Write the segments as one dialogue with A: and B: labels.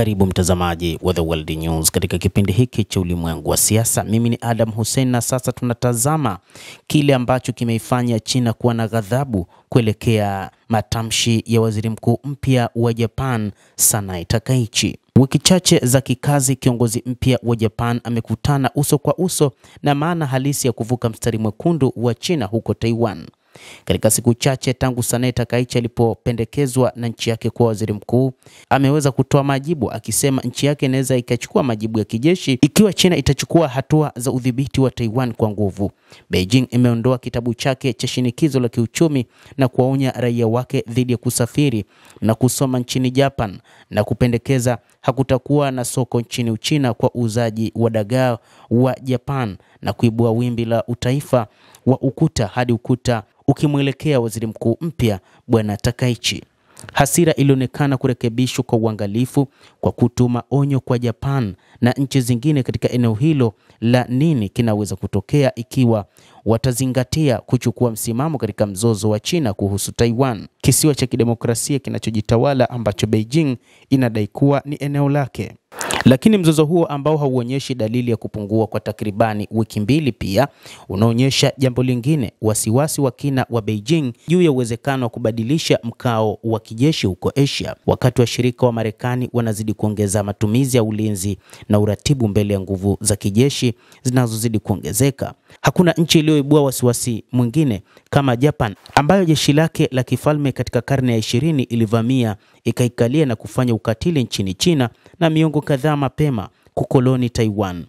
A: Karibu mtazamaji wa The World News katika kipindi hiki cha ulimwengu wa siasa. Mimi ni Adam Hussein na sasa tunatazama kile ambacho kimeifanya China kuwa na ghadhabu kuelekea matamshi ya waziri mkuu mpya wa Japan Sanae Takaichi. Wiki chache za kikazi, kiongozi mpya wa Japan amekutana uso kwa uso na maana halisi ya kuvuka mstari mwekundu wa China huko Taiwan. Katika siku chache tangu Sanae Takaichi alipopendekezwa na nchi yake kuwa waziri mkuu, ameweza kutoa majibu akisema nchi yake inaweza ikachukua majibu ya kijeshi ikiwa China itachukua hatua za udhibiti wa Taiwan kwa nguvu. Beijing imeondoa kitabu chake cha shinikizo la kiuchumi na kuwaonya raia wake dhidi ya kusafiri na kusoma nchini Japan na kupendekeza hakutakuwa na soko nchini Uchina kwa uuzaji wa dagaa wa Japan na kuibua wimbi la utaifa wa ukuta hadi ukuta ukimwelekea waziri mkuu mpya bwana Takaichi. Hasira ilionekana kurekebishwa kwa uangalifu kwa kutuma onyo kwa Japan na nchi zingine katika eneo hilo la nini kinaweza kutokea ikiwa watazingatia kuchukua msimamo katika mzozo wa China kuhusu Taiwan, kisiwa cha kidemokrasia kinachojitawala ambacho Beijing inadai kuwa ni eneo lake. Lakini mzozo huo ambao hauonyeshi dalili ya kupungua kwa takribani wiki mbili pia unaonyesha jambo lingine, wasiwasi wa kina wa Beijing juu ya uwezekano wa kubadilisha mkao wa kijeshi huko Asia, wakati washirika wa Marekani wanazidi kuongeza matumizi ya ulinzi na uratibu mbele ya nguvu za kijeshi zinazozidi kuongezeka. Hakuna nchi iliyoibua wasiwasi mwingine kama Japan, ambayo jeshi lake la kifalme katika karne ya 20 ilivamia, ikaikalia na kufanya ukatili nchini China na miongo kadhaa mapema kukoloni Taiwan.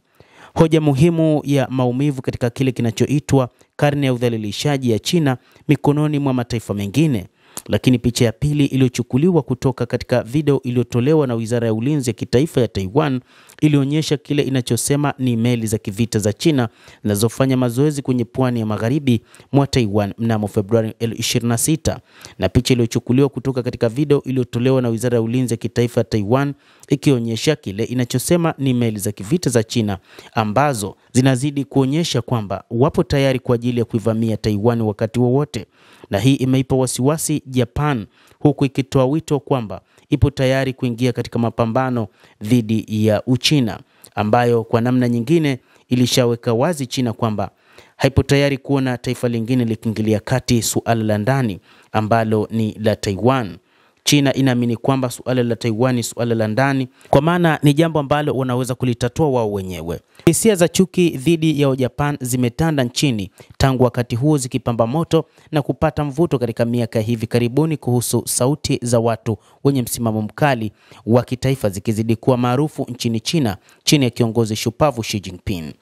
A: Hoja muhimu ya maumivu katika kile kinachoitwa karne ya udhalilishaji ya China mikononi mwa mataifa mengine. Lakini picha ya pili iliyochukuliwa kutoka katika video iliyotolewa na Wizara ya Ulinzi ya Kitaifa ya Taiwan ilionyesha kile inachosema ni meli za kivita za China zinazofanya mazoezi kwenye pwani ya magharibi mwa Taiwan mnamo Februari 26, na picha iliyochukuliwa kutoka katika video iliyotolewa na Wizara ya Ulinzi ya Kitaifa ya Taiwan ikionyesha kile inachosema ni meli za kivita za China ambazo zinazidi kuonyesha kwamba wapo tayari kwa ajili ya kuivamia Taiwan wakati wowote. Na hii imeipa wasiwasi Japan, huku ikitoa wito kwamba ipo tayari kuingia katika mapambano dhidi ya Uchina, ambayo kwa namna nyingine ilishaweka wazi China kwamba haipo tayari kuona taifa lingine likiingilia kati suala la ndani ambalo ni la Taiwan. China inaamini kwamba suala la Taiwan ni suala la ndani, kwa maana ni jambo ambalo wanaweza kulitatua wao wenyewe. Hisia za chuki dhidi ya Japan zimetanda nchini tangu wakati huo, zikipamba moto na kupata mvuto katika miaka hivi karibuni, kuhusu sauti za watu wenye msimamo mkali wa kitaifa zikizidi kuwa maarufu nchini China chini ya kiongozi shupavu Xi Jinping.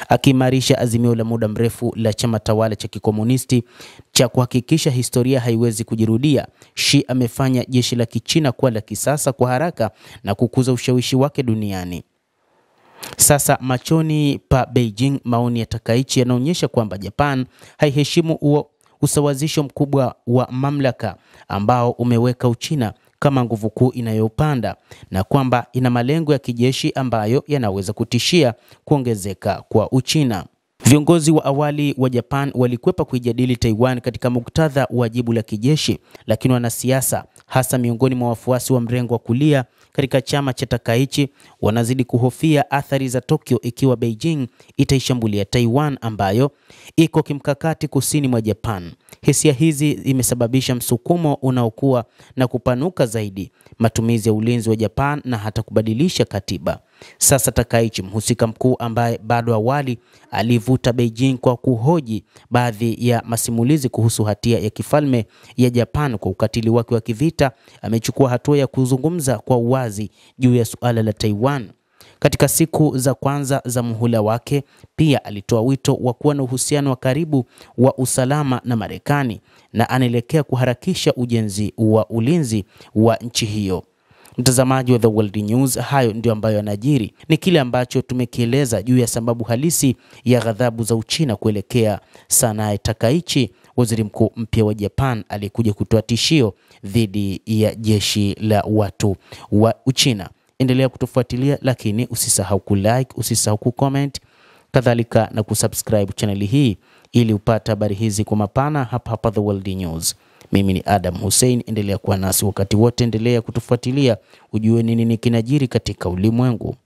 A: Akiimarisha azimio la muda mrefu la chama tawala cha kikomunisti cha kuhakikisha historia haiwezi kujirudia, Xi amefanya jeshi la Kichina kuwa la kisasa kwa haraka na kukuza ushawishi wake duniani. Sasa machoni pa Beijing, maoni ya Takaichi yanaonyesha kwamba Japan haiheshimu usawazisho mkubwa wa mamlaka ambao umeweka Uchina kama nguvu kuu inayopanda, na kwamba ina malengo ya kijeshi ambayo yanaweza kutishia kuongezeka kwa Uchina. Viongozi wa awali wa Japan walikwepa kuijadili Taiwan katika muktadha wa jibu la kijeshi, lakini wanasiasa hasa miongoni mwa wafuasi wa mrengo wa kulia katika chama cha Takaichi wanazidi kuhofia athari za Tokyo ikiwa Beijing itaishambulia Taiwan ambayo iko kimkakati kusini mwa Japan. Hisia hizi imesababisha msukumo unaokuwa na kupanuka zaidi matumizi ya ulinzi wa Japan na hata kubadilisha katiba. Sasa Takaichi, mhusika mkuu ambaye bado awali alivuta Beijing kwa kuhoji baadhi ya masimulizi kuhusu hatia ya kifalme ya Japan kwa ukatili wake wa kivita, amechukua hatua ya kuzungumza kwa uwazi juu ya suala la Taiwan. Katika siku za kwanza za muhula wake, pia alitoa wito wa kuwa na uhusiano wa karibu wa usalama na Marekani na anaelekea kuharakisha ujenzi wa ulinzi wa nchi hiyo. Mtazamaji wa The World News, hayo ndio ambayo yanajiri. Ni kile ambacho tumekieleza juu ya sababu halisi ya ghadhabu za Uchina kuelekea Sanae Takaichi, waziri mkuu mpya wa Japan aliyekuja kutoa tishio dhidi ya jeshi la watu wa Uchina. Endelea kutufuatilia, lakini usisahau kulike, usisahau kucomment, kadhalika na kusubscribe channel hii ili upate habari hizi kwa mapana hapa The World News. Mimi ni Adam Hussein, endelea kuwa nasi wakati wote, endelea kutufuatilia ujue nini kinajiri katika ulimwengu.